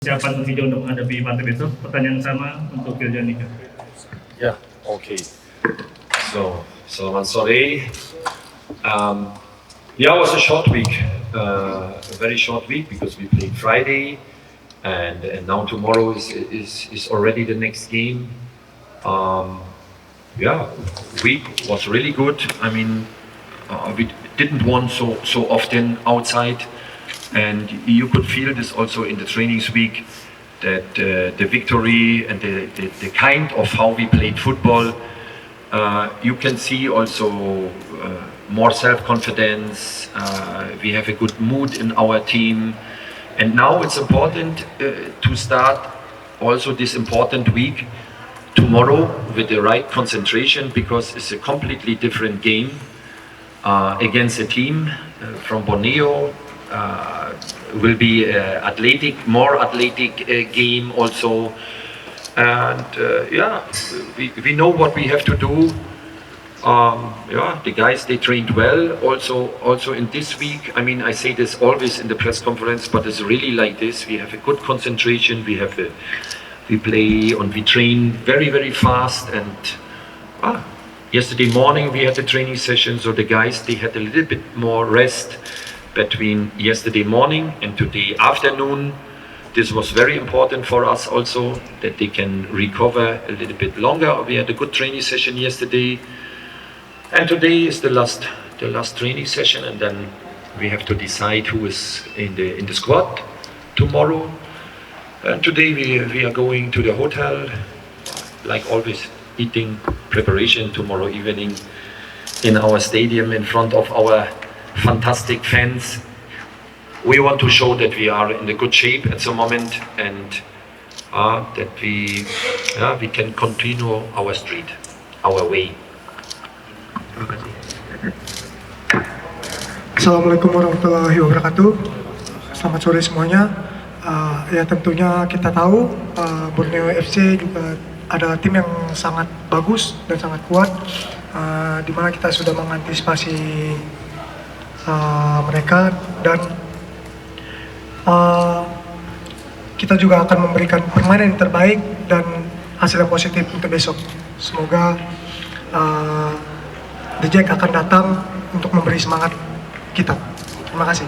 Persiapan video untuk menghadapi Patriot itu, pertanyaan sama untuk Inginkan. Yeah, okay. So, selamat sore. Yeah, it was a short week, a very short week because we played Friday, and now tomorrow is already the next game. Yeah, week was really good. I mean, we didn't win so often outside. And you could feel this also in the trainings week, that the victory and the kind of how we played football, you can see also more self-confidence, we have a good mood in our team. And now it's important to start also this important week tomorrow with the right concentration, because it's a completely different game against a team from Borneo. Will be more athletic game also, and yeah, we know what we have to do. Yeah, the guys, they trained well also in this week. I mean, I say this always in the press conference, but it's really like this. We have a good concentration. We play and we train very fast. And yesterday morning we had the training session, so the guys, they had a little bit more rest between yesterday morning and today afternoon. This was very important for us also, that they can recover a little bit longer. We had a good training session yesterday, and today is the last training session, and then we have to decide who is in the squad tomorrow. And today we are going to the hotel, like always, eating preparation tomorrow evening in our stadium in front of our fantastic fans. We want to show that we are in a good shape at the moment, and that we can continue our street, our way. Assalamualaikum warahmatullahi wabarakatuh. Selamat sore semuanya. Ya tentunya kita tahu Borneo FC juga ada tim yang sangat bagus dan sangat kuat, di mana kita sudah mengantisipasi mereka, dan kita juga akan memberikan permainan yang terbaik dan hasil yang positif untuk besok. Semoga The Jack akan datang untuk memberi semangat kita. Terima kasih.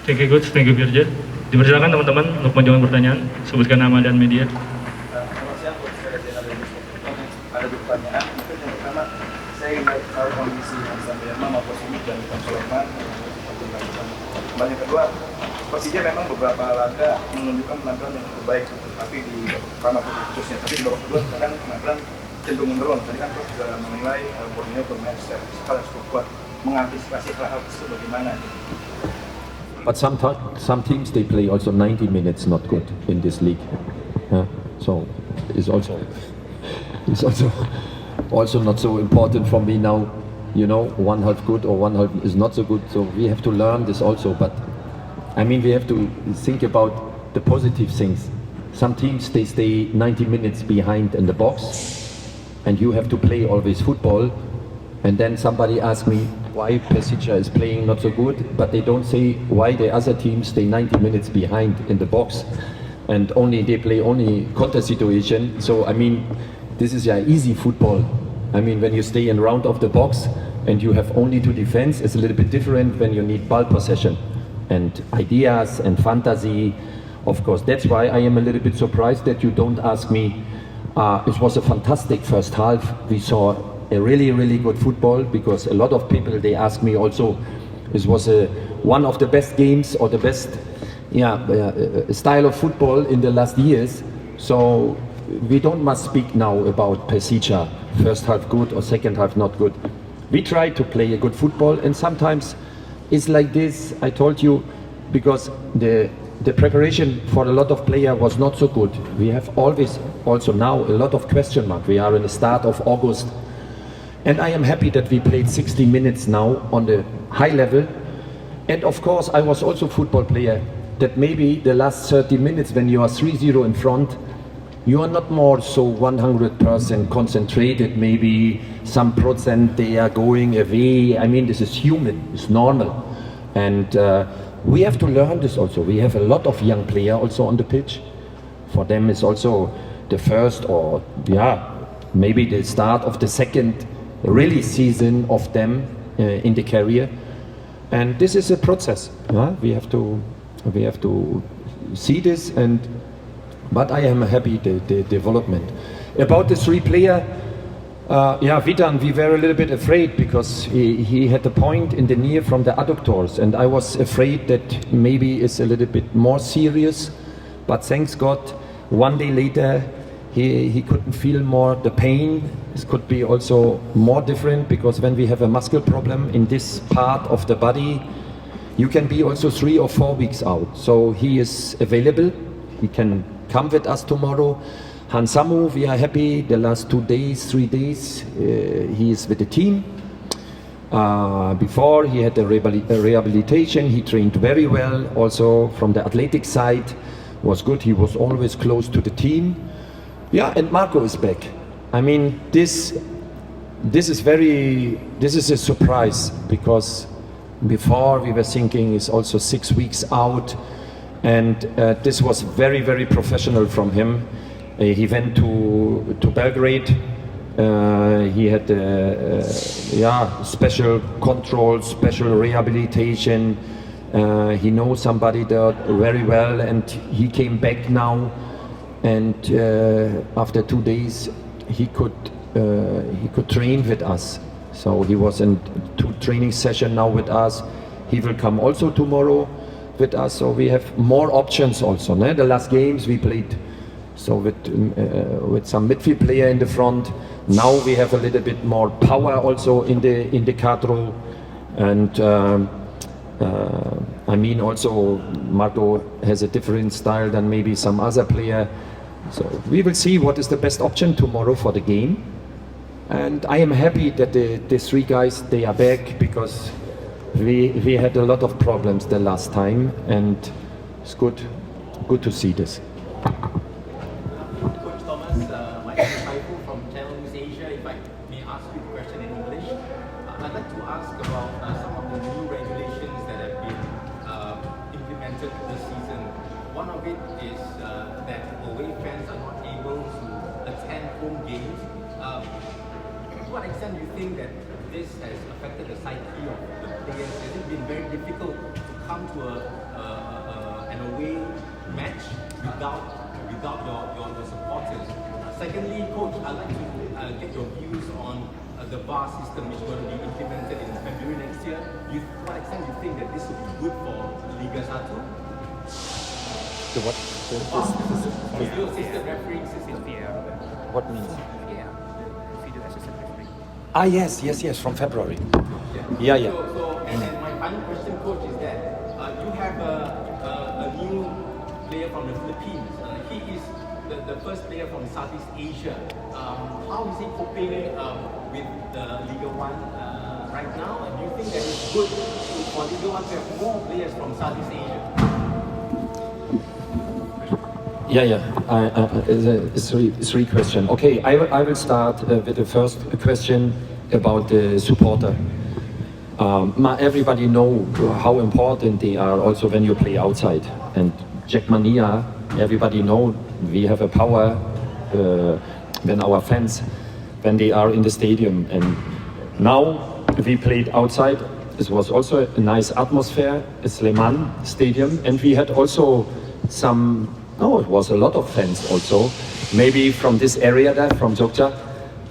Thank you coach, thank you Virgil. Dipersilakan teman-teman untuk menjawab pertanyaan, sebutkan nama dan media. Ada pertanyaan, mungkin yang pertama saya ingin tahu kondisi maupun dan Sulaiman. Yang kedua, Persija memang beberapa laga menunjukkan penampilan yang cukup baik, tapi di ranah khususnya, tapi di babak kedua sekarang penampilan cenderung menurun. Tadi kan Coach juga menilai Borneo bermain secara cukup kuat, mengantisipasi hal-hal tersebut bagaimana? But some teams they play also 90 minutes not good in this league, so it's also not so important for me now. You know, one half good or one half is not so good, so we have to learn this also. But I mean, we have to think about the positive things. Some teams, they stay 90 minutes behind in the box, and you have to play always football. And then somebody asks me why Persija is playing not so good, but they don't say why the other teams stay 90 minutes behind in the box and they play only counter situation. So I mean, this is easy football. I mean, when you stay in round of the box and you have only to defense, it's a little bit different when you need ball possession and ideas and fantasy. Of course, that's why I am a little bit surprised that you don't ask me. It was a fantastic first half. We saw a really good football, because a lot of people, they ask me also, this was one of the best games or the best style of football in the last years. So we don't must speak now about Persija, first half good or second half not good. We try to play a good football, and sometimes it's like this, I told you, because the preparation for a lot of players was not so good. We have always also now a lot of question mark. We are in the start of August, and I am happy that we played 60 minutes now on the high level. And of course I was also football player, that maybe the last 30 minutes when you are 3-0 in front, you are not more so 100% concentrated. Maybe some percent they are going away. I mean, this is human, it's normal. And we have to learn this also. We have a lot of young players also on the pitch. For them it's also the first or maybe the start of the second really season of them in the career. And this is a process. We have to see this, but I am happy the development. About the three player, Vidan, we were a little bit afraid because he had a point in the knee from the adductors, and I was afraid that maybe it's a little bit more serious. But thanks God, one day later he couldn't feel more the pain. It could be also more different because when we have a muscle problem in this part of the body, you can be also 3 or 4 weeks out. So he is available. He can come with us tomorrow. Hansamu, we are happy. The last 2 days, 3 days, he is with the team. Before he had a rehabilitation, he trained very well. Also from the athletic side was good. He was always close to the team. And Marco is back. I mean, this is a surprise because before we were thinking is also 6 weeks out, and this was very, very professional from him. He went to Belgrade. He had special control, special rehabilitation. He knows somebody there very well, and he came back now. And after 2 days, he could train with us. So he was in 2 training sessions now with us. He will come also tomorrow with us. So we have more options also. The last games we played so with some midfield player in the front. Now we have a little bit more power also in the cadro. And I mean also Marco has a different style than maybe some other player. So we will see what is the best option tomorrow for the game. And I am happy that the 3 guys, they are back because we had a lot of problems the last time, and it's good to see this. Coach Thomas, my name is Haifu from Channel News Asia. If I may ask you a question in English, I'd like to ask about some of the new regulations that have been implemented this season. One of it is that away fans are not able to attend home games. To what extent do you think that this has affected the psyche of the players? Has it been very difficult to come to an away match without your supporters? Secondly, Coach, I'd like to get your views on the VAR system which is going to be implemented in February next year. To what extent do you think that this will be good for Liga 1? The what? Video assistant refereeing system. What means? Yes, from February. Yeah. So, and then my final question, Coach, is that you have a new player from the Philippines. He is the first player from Southeast Asia. How is he coping with the Liga 1 right now? And do you think that it's good for Liga 1 to have more players from Southeast Asia? It's 3 questions. Okay, I will start with the first question about the supporter. Everybody know how important they are also when you play outside. And Jackmania, everybody know we have a power when our fans, when they are in the stadium. And now we played outside. It was also a nice atmosphere, a Sleman stadium, and we had also it was a lot of fans also, maybe from this area there, from Jogja,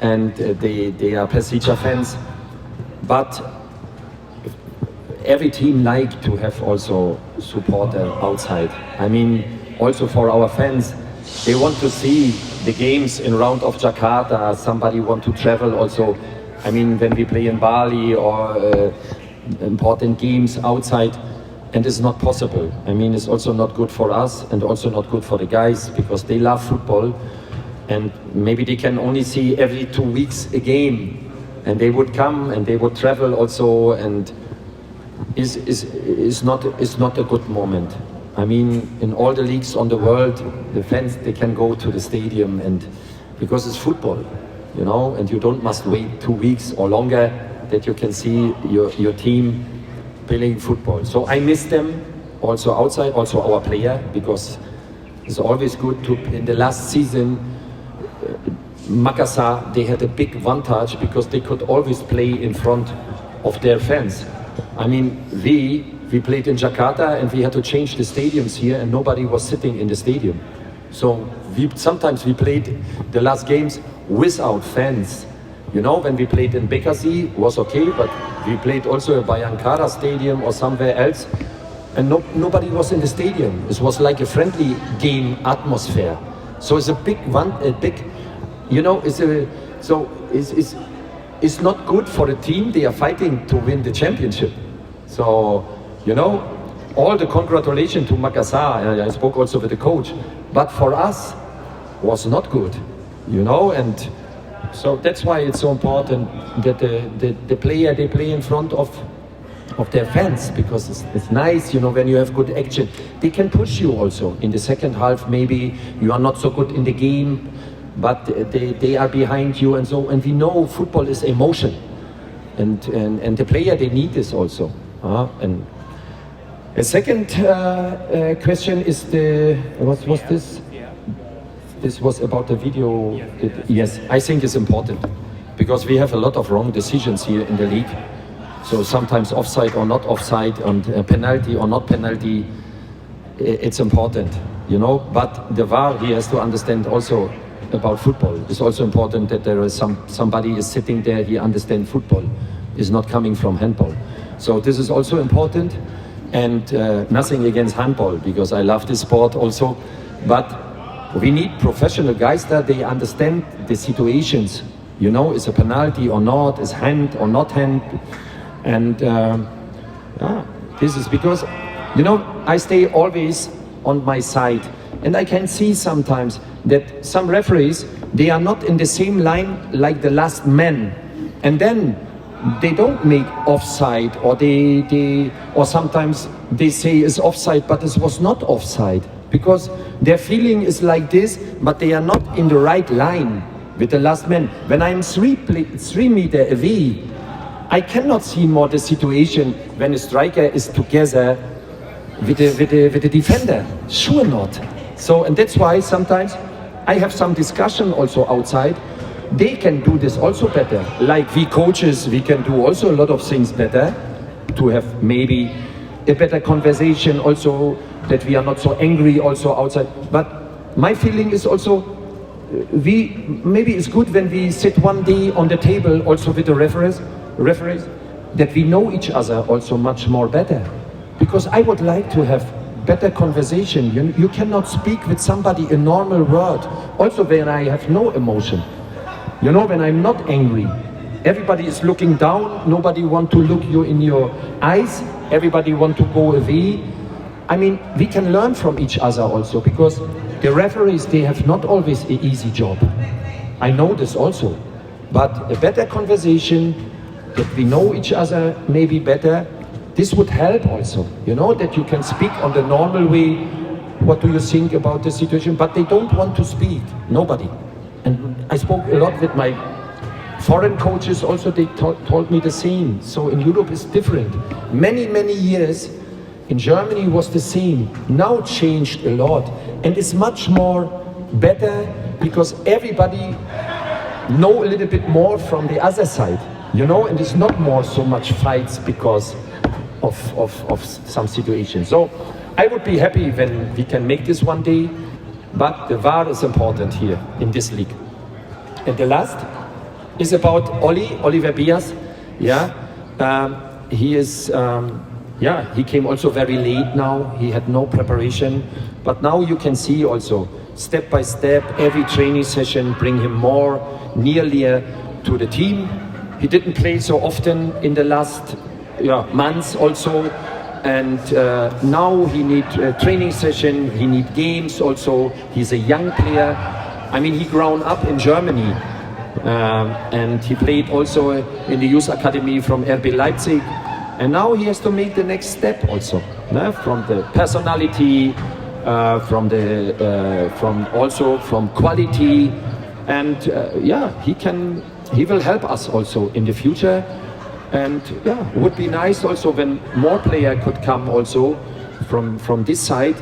and they are Persija fans. But every team like to have also supporter outside. I mean, also for our fans, they want to see the games in round of Jakarta. Somebody want to travel also. I mean, when we play in Bali or important games outside, and it's not possible. I mean, it's also not good for us and also not good for the guys because they love football, and maybe they can only see every 2 weeks a game, and they would come and they would travel also, and is not a good moment. I mean, in all the leagues on the world, the fans, they can go to the stadium, and because it's football, and you must wait 2 weeks or longer that you can see your team playing football. So I miss them also outside, also our player, because it's always good to, in the last season, Makassar, they had a big advantage because they could always play in front of their fans. I mean, we played in Jakarta and we had to change the stadiums here and nobody was sitting in the stadium. So sometimes we played the last games without fans. You know, when we played in Bekasi, was okay, but we played also by Ankara Stadium or somewhere else, and nobody was in the stadium. It was like a friendly game atmosphere. So it's a big one, you know, it's not good for the team. They are fighting to win the championship. So, you know, all the congratulations to Makassar. I spoke also with the coach, but for us was not good, you know, and so that's why it's so important that the player, they play in front of their fans, because it's nice, you know, when you have good action. They can push you also in the second half. Maybe you are not so good in the game, but they are behind you, and so, and we know football is emotion, and the player, they need this also. And a second question is what was this? This was about the video. Yes, I think it's important because we have a lot of wrong decisions here in the league. So sometimes offside or not offside, and penalty or not penalty, it's important, you know. But the VAR, he has to understand also about football. It's also important that there is somebody is sitting there, he understands football, is not coming from handball. So this is also important, and nothing against handball, because I love this sport also, but we need professional guys that they understand the situations. You know, is a penalty or not, is hand or not hand, and this is because, you know, I stay always on my side, and I can see sometimes that some referees, they are not in the same line like the last man, and then they don't make offside, or or sometimes they say it's offside, but it was not offside, because their feeling is like this, but they are not in the right line with the last man. When I'm 3 meters away, I cannot see more the situation when a striker is together with the defender. Sure not. So, and that's why sometimes I have some discussion also outside. They can do this also better. Like we coaches, we can do also a lot of things better to have maybe a better conversation also, that we are not so angry also outside. But my feeling is also, maybe it's good when we sit one day on the table also with the referees, that we know each other also much more better. Because I would like to have better conversation. You cannot speak with somebody a normal word, also when I have no emotion. You know, when I'm not angry, everybody is looking down, nobody want to look you in your eyes, everybody want to go away. I mean, we can learn from each other also, because the referees, they have not always an easy job. I know this also, but a better conversation, that we know each other maybe better, this would help also, you know, that you can speak on the normal way, what do you think about the situation, but they don't want to speak, nobody. And I spoke a lot with my foreign coaches also, they told me the same. So in Europe it's different. Many years in Germany was the same. Now changed a lot, and it's much more better because everybody know a little bit more from the other side, you know, and it's not more so much fights because of some situations. So I would be happy when we can make this one day, but the VAR is important here in this league. And the last is about Oliver Bias. Yeah, he is. Yeah, he came also very late now. He had no preparation, but now you can see also step by step, every training session bring him more nearly to the team. He didn't play so often in the last months also, and now he need a training session. He need games also. He's a young player. I mean, he grown up in Germany, and he played also in the youth academy from RB Leipzig. And now he has to make the next step also, from the personality, from quality, and he will help us also in the future. And yeah, would be nice also when more player could come also from this side.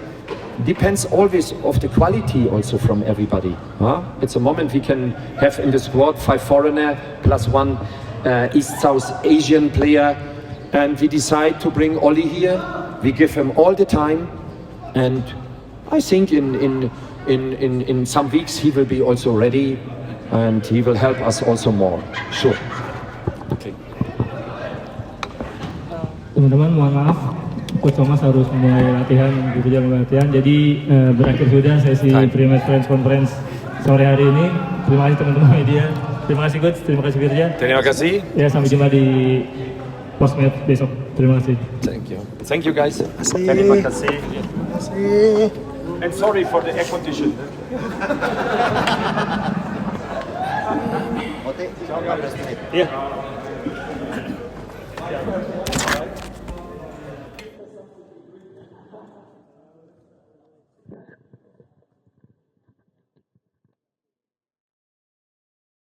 Depends always of the quality also from everybody. Huh? At the moment we can have in the squad 5 foreigner plus 1 East South Asian player, and we decide to bring Oli here. We give him all the time, and I think in some weeks he will be also ready, and he will help us also more. Sure. Okay. Teman-teman, mohon maaf, Coach Thomas harus mulai latihan, bekerja mulai latihan. Jadi berakhir sudah sesi pre-match press conference sore hari ini. Terima kasih teman-teman media. Terima kasih Coach, terima kasih Firja. Terima kasih. Ya, sampai jumpa di post-match besok. Terima kasih. Thank you guys. Terima kasih. And sorry for the air condition. Iya.